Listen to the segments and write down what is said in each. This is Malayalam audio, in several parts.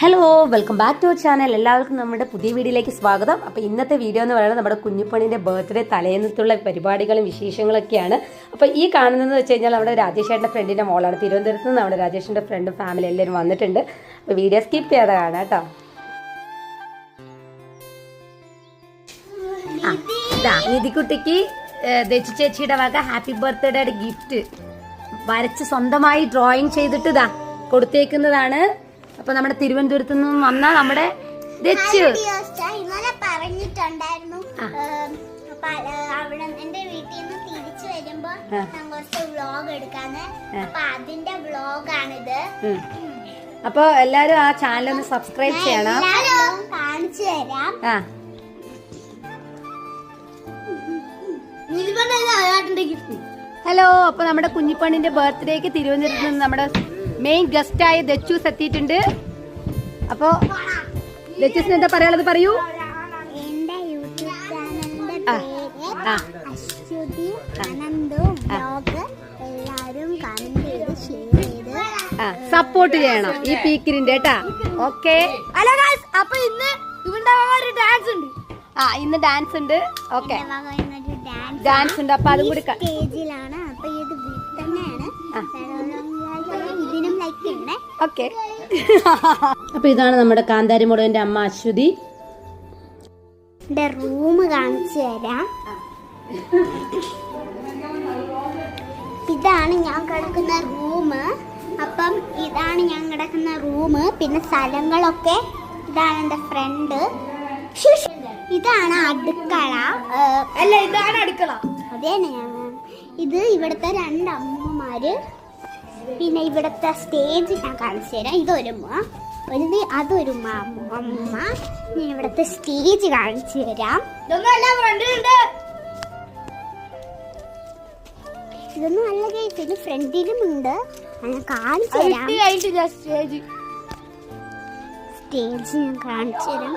Hello welcome back to our channel. എല്ലാവർക്കും നമ്മുടെ പുതിയ വീഡിയോയിലേക്ക് സ്വാഗതം. അപ്പോൾ ഇന്നത്തെ വീഡിയോ എന്ന് പറയുന്നത് നമ്മുടെ കുഞ്ഞിപ്പണിൻ്റെ ബർത്ത്ഡേ തലേന്നത്തുള്ള പരിപാടികളും വിശേഷങ്ങളൊക്കെയാണ്. അപ്പോൾ ഈ കാണുന്നതെന്ന് വെച്ച് കഴിഞ്ഞാൽ നമ്മുടെ രാജേഷേട്ടൻ്റെ ഫ്രണ്ടിൻ്റെ മോളാണ്. തിരുവനന്തപുരത്ത് നിന്ന് നമ്മുടെ രാജേഷിൻ്റെ ഫ്രണ്ടും ഫാമിലി എല്ലാവരും വന്നിട്ടുണ്ട്. അപ്പോൾ വീഡിയോ സ്കിപ്പ് ചെയ്യാതെ കാണാം കേട്ടോ. നിധിക്കുട്ടിക്ക് ദച്ചു ചേച്ചിയുടെ വക ഹാപ്പി ബർത്ത്ഡേയുടെ ഗിഫ്റ്റ് വരച്ച് സ്വന്തമായി ഡ്രോയിങ് ചെയ്തിട്ട് കൊടുത്തേക്കുന്നതാണ്. അപ്പൊ നമ്മുടെ തിരുവനന്തപുരത്ത് നിന്നും വന്ന നമ്മുടെ ഇന്നലെ പറഞ്ഞിട്ടുണ്ടായിരുന്നു. അവിടെ എന്റെ വീട്ടിൽ നിന്ന് തിരിച്ചു വരുമ്പോ കുറച്ച് വ്ലോഗ് എടുക്കാന്ന്. അപ്പൊ അതിന്റെ വ്ലോഗാണിത്. അപ്പൊ എല്ലാരും ആ ചാനൽ ഒന്ന് സബ്സ്ക്രൈബ് ചെയ്യണം. കാണിച്ചു തരാം. ഹലോ, അപ്പൊ നമ്മുടെ കുഞ്ഞിപ്പണ്ണിന്റെ ബർത്ത്ഡേക്ക് തിരുവനന്തപുരത്ത് നിന്ന് നമ്മുടെ മെയിൻ ഗസ്റ്റ് ആയ ദച്ചൂസ് എത്തിയിട്ടുണ്ട്. അപ്പൊ ദച്ചൂസിന് എന്താ പറയാനുള്ളത് പറയൂ. എന്റെ യൂട്യൂബ് ചാനലിന്റെ പേര് അശ്വതി അനന്തും വ്ലോഗ്. എല്ലാരും കമന്റ് ചെയ്ത് ഷെയർ ചെയ്ത് സപ്പോർട്ട് ചെയ്യണം ഈ പീക്കിരിന്റെ കേട്ടാ. ഓക്കെ. അപ്പൊ ഇന്ന് ഇവിടെ ഡാൻസ് ഉണ്ട്. ഇന്ന് ഡാൻസ് ഉണ്ട്. ഓക്കെ, ഡാൻസ് ഉണ്ട്. അപ്പൊ അതും കൂടി സ്റ്റേജിലാണ്. അപ്പൊ ഇത് വീട്ടിൽ തന്നെയാണ്. ഇതിനും ലൈക്ക് ചെയ്യണേ. ഓക്കെ. അപ്പൊ ഇതാണ് നമ്മുടെ കാന്താരി മുളകിന്റെ അമ്മ അശ്വതി. എന്റെ റൂം കാണിച്ചു തരാം. ഇതാണ് ഞാൻ കിടക്കുന്ന റൂം. അപ്പം ഇതാണ് ഞാൻ കിടക്കുന്ന റൂം. പിന്നെ സ്ഥലങ്ങളൊക്കെ ഇതാണ് എന്റെ ഫ്രണ്ട്. ഇതാണ് അടുക്കള. അല്ല, ഇതാണ് അടുക്കള. അതേനെ ഇത് ഇവിടുത്തെ രണ്ട് അമ്മമാര്. പിന്നെ ഇവിടുത്തെ സ്റ്റേജ് ഞാൻ കാണിച്ചു തരാം. ഇതൊരുമ്മ, അതൊരു അമ്മ. ഞാൻ ഇവിടുത്തെ സ്റ്റേജ് കാണിച്ചു തരാം. ഇതൊന്നും നല്ല കേസ് ഫ്രണ്ടിലും ഉണ്ട്. ഞാൻ കാണിച്ചു തരാം. സ്റ്റേജ് ഞാൻ കാണിച്ചു തരാം.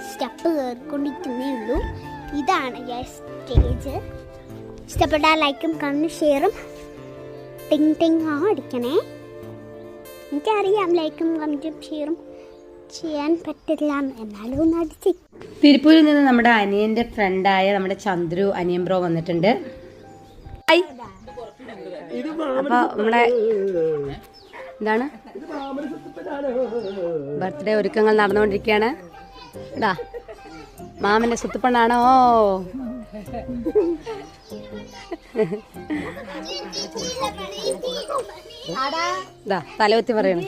സ്റ്റെപ്പ് കയറിക്കൊണ്ടിരിക്കുന്നേ ഉള്ളൂ. ഇതാണ് സ്റ്റേജ്. ഇഷ്ടപ്പെട്ടാൽ ലൈക്കും കമന്റും ഷെയറും ടിങ് ടിങ് അടിക്കണേ. എനിക്കറിയാം ലൈക്കും കമന്റും ഷെയറും ചെയ്യാൻ പറ്റില്ല, എന്നാലും ഒന്ന് അടിച്ച്. തിരുപ്പൂരിൽ നിന്ന് നമ്മുടെ അനിയന്റെ ഫ്രണ്ടായ നമ്മുടെ ചന്ദ്രു അനിയൻ ബ്രോ വന്നിട്ടുണ്ട്. അപ്പൊ നമ്മുടെ എന്താണ് ബർത്ത്ഡേ ഒരുക്കങ്ങൾ നടന്നുകൊണ്ടിരിക്കുകയാണ്. ഇടാ മാമന്റെ സുത്തുപ്പണ്ണാണോ? തലവത്തി പറയണം.